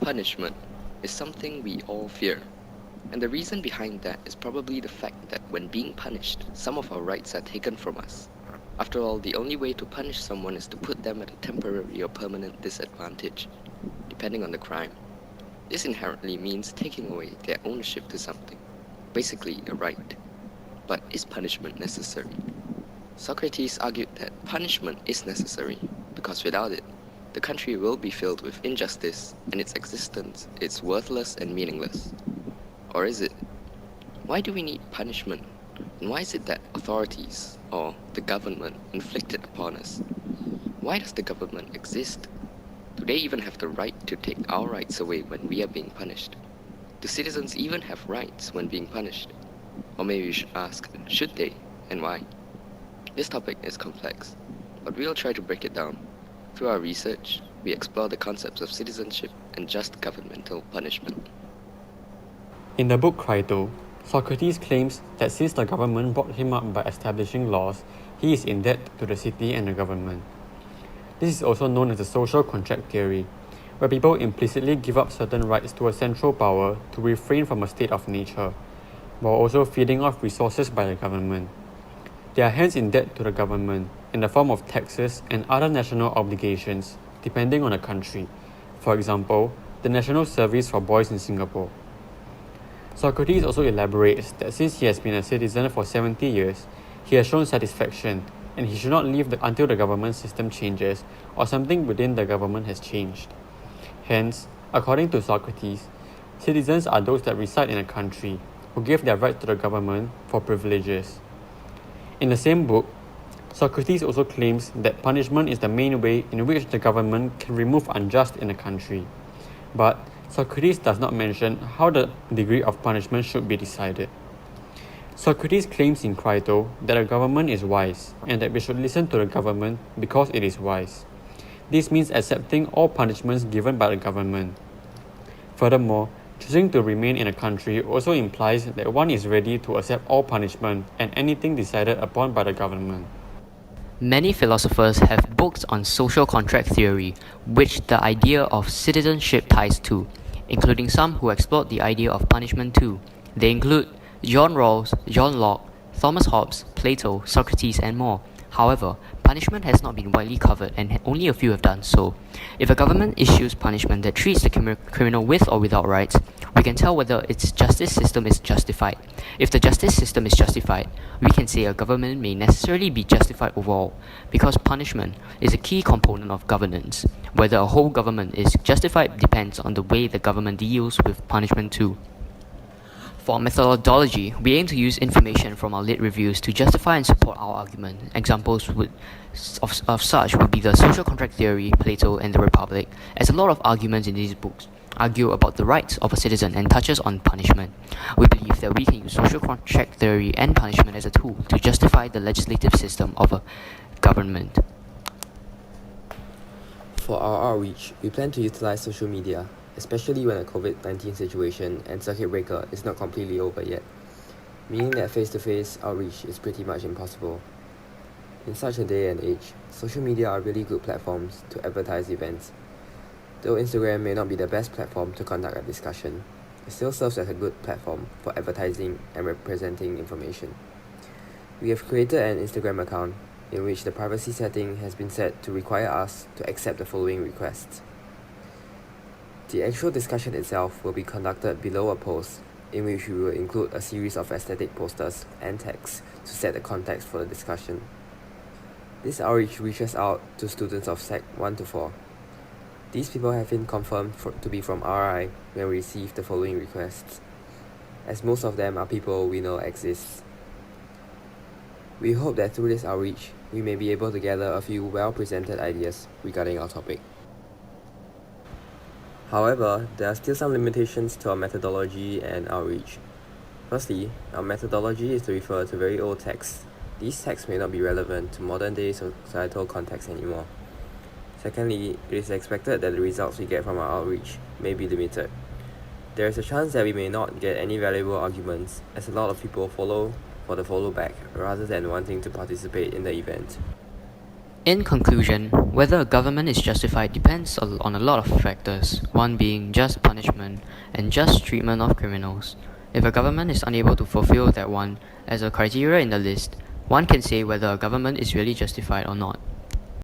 punishment is something we all fear. And the reason behind that is probably the fact that when being punished, some of our rights are taken from us. After all, the only way to punish someone is to put them at a temporary or permanent disadvantage, depending on the crime. This inherently means taking away their ownership to something, basically a right. But is punishment necessary? Socrates argued that punishment is necessary because without it, the country will be filled with injustice and its existence is worthless and meaningless. Or is it? Why do we need punishment? And why is it that authorities, or the government, inflict it upon us? Why does the government exist? Do they even have the right to take our rights away when we are being punished? Do citizens even have rights when being punished? Or maybe we should ask, should they, and why? This topic is complex, but we'll try to break it down. Through our research, we explore the concepts of citizenship and just governmental punishment. In the book Crito, Socrates claims that since the government brought him up by establishing laws, he is in debt to the city and the government. This is also known as the social contract theory, where people implicitly give up certain rights to a central power to refrain from a state of nature, while also feeding off resources by the government. They are hence in debt to the government in the form of taxes and other national obligations, depending on the country. For example, the National Service for Boys in Singapore. Socrates also elaborates that since he has been a citizen for 70 years, he has shown satisfaction, and he should not leave until the government system changes or something within the government has changed. Hence, according to Socrates, citizens are those that reside in a country who give their right to the government for privileges. In the same book, Socrates also claims that punishment is the main way in which the government can remove unjust in a country. But Socrates does not mention how the degree of punishment should be decided. Socrates claims in Crito that the government is wise and that we should listen to the government because it is wise. This means accepting all punishments given by the government. Furthermore, choosing to remain in a country also implies that one is ready to accept all punishment and anything decided upon by the government. Many philosophers have books on social contract theory, which the idea of citizenship ties to, including some who explored the idea of punishment too. They include John Rawls, John Locke, Thomas Hobbes, Plato, Socrates, and more. However, punishment has not been widely covered and only a few have done so. If a government issues punishment that treats the criminal with or without rights, we can tell whether its justice system is justified. If the justice system is justified, we can say a government may necessarily be justified overall, because punishment is a key component of governance. Whether a whole government is justified depends on the way the government deals with punishment too. For methodology, we aim to use information from our lit reviews to justify and support our argument. Examples of such would be the social contract theory, Plato, and the Republic, as a lot of arguments in these books argue about the rights of a citizen and touches on punishment. We believe that we can use social contract theory and punishment as a tool to justify the legislative system of a government. For our outreach, we plan to utilize social media, especially when the COVID-19 situation and circuit breaker is not completely over yet, meaning that face-to-face outreach is pretty much impossible. In such a day and age, social media are really good platforms to advertise events. Though Instagram may not be the best platform to conduct a discussion, it still serves as a good platform for advertising and representing information. We have created an Instagram account in which the privacy setting has been set to require us to accept the following requests. The actual discussion itself will be conducted below a post, in which we will include a series of aesthetic posters and text to set the context for the discussion. This outreach reaches out to students of Sec 1 to 4. These people have been confirmed to be from RI when we receive the following requests, as most of them are people we know exist. We hope that through this outreach, we may be able to gather a few well-presented ideas regarding our topic. However, there are still some limitations to our methodology and outreach. Firstly, our methodology is to refer to very old texts. These texts may not be relevant to modern-day societal contexts anymore. Secondly, it is expected that the results we get from our outreach may be limited. There is a chance that we may not get any valuable arguments, as a lot of people follow for the follow back rather than wanting to participate in the event. In conclusion, whether a government is justified depends on a lot of factors, one being just punishment and just treatment of criminals. If a government is unable to fulfill that one as a criteria in the list, one can say whether a government is really justified or not.